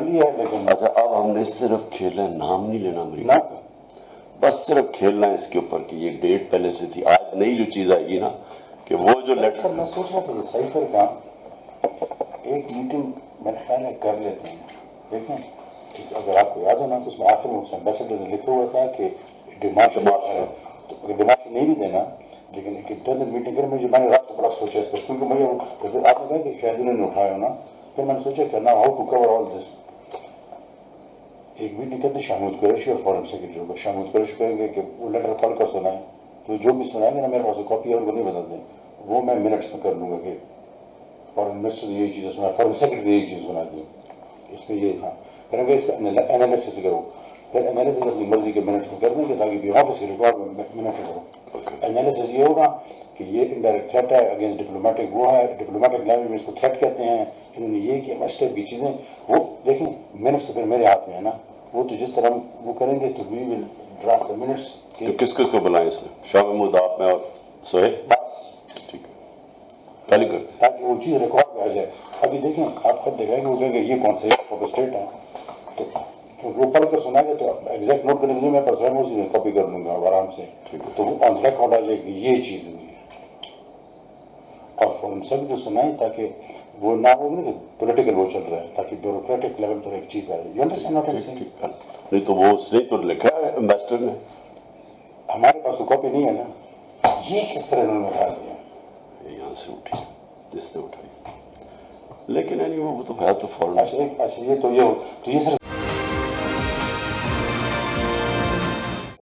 لیا ہے لیکن اچھا اب ہم نے صرف کھیلنا ہے، نام نہیں لینا امریکہ کا، بس صرف کھیلنا ہے اس کے اوپر کہ یہ ڈیٹ پہلے سے تھی. آج نئی جو چیز آئے گی نا کہ وہ جو لیٹر سر میں سوچ رہا تھا یہ سائفر کا ایک میٹنگ میرے خیال ہے کر لیتے ہیں. دیکھیں کہ اگر آپ کو یاد ہو نا تو اس میں آخر میں ایمبیسڈر نے لکھا ہوا تھا کہ دماغ نہیں بھی دینا لیکن ایک انٹرنل میٹنگ کریں. میں نے رات کو بڑا سوچا اس پر کیونکہ مجھے آپ نے کہا کہ شاید انہوں نے اٹھایا ہونا. پھر میں نے سوچا کہ نا ہاؤ ٹو کور آل دس. ایک میٹنگ کرتے شاہمود قریشی اور فارن سیکرٹری ہوگا. شاہمود قریشی کہیں گے کہ وہ لیٹر پڑھ کر سنائیں تو جو بھی سنائیں گے نا میرے پاس کاپی اور کو نہیں بدل دیں وہ میں منٹس میں کر لوں گا کہ فارن منسٹر نے یہی چیزیں سنا فارن سیکرٹری نے یہی چیز سنا دی. اس میں یہ تھا پھر کہ اس کا انالیسس کرو. پھر انالیسس اپنی مرضی کے منٹس میں کر دیں گے تاکہ بھی آفس کے ریکارڈ میں منٹ کرو. انالیسس یہ ہوگا کہ یہ انڈائریکٹ تھریٹ ہے اگینسٹ ڈپلومیٹک وہ ہے ڈپلومیٹک لینگویج میں اس کو تھریٹ کہتے ہیں. انہوں نے یہ کیا اس ٹائپ کی چیزیں وہ دیکھیں منٹس تو پھر میرے ہاتھ میں ہے نا وہ تو جس طرح وہ کریں گے تو وی ول ڈرافٹ منٹس. تو کس کس کو بلائیں اس میں؟ شاہ محمود آپ میں اور سہیل بس ٹھیک ہے کل ہی کرتے تاکہ وہ چیز ریکارڈ میں آ جائے. ابھی دیکھیں آپ خود دیکھیں گے وہ کہیں گے یہ کون سے فوٹو اسٹیٹ ہے تو وہ پڑھ کر سنا گے تو ایگزیکٹ نوٹ کرنے کے لیے میں پرسوں میں اسی میں کاپی کر لوں گا آرام سے تو وہ آن ریکارڈ آ جائے گی یہ چیز ہوئی ہے. اور فارن سیکرٹری سنائیں تاکہ وہ نہ ہو کہ پولیٹیکل وہ چل رہا ہے تاکہ بیوروکریٹک لیول پر ایک چیز آئے. یو انڈرسٹینڈ ناٹ نہیں تو وہ اس نے تو لکھا ہے امبیسڈر نے. ہمارے پاس تو کاپی نہیں ہے نا. یہ کس طرح انہوں نے اٹھا دیا یہاں سے اٹھی جس نے اٹھائی لیکن وہ تو ہے تو فارن. اچھا یہ تو یہ صرف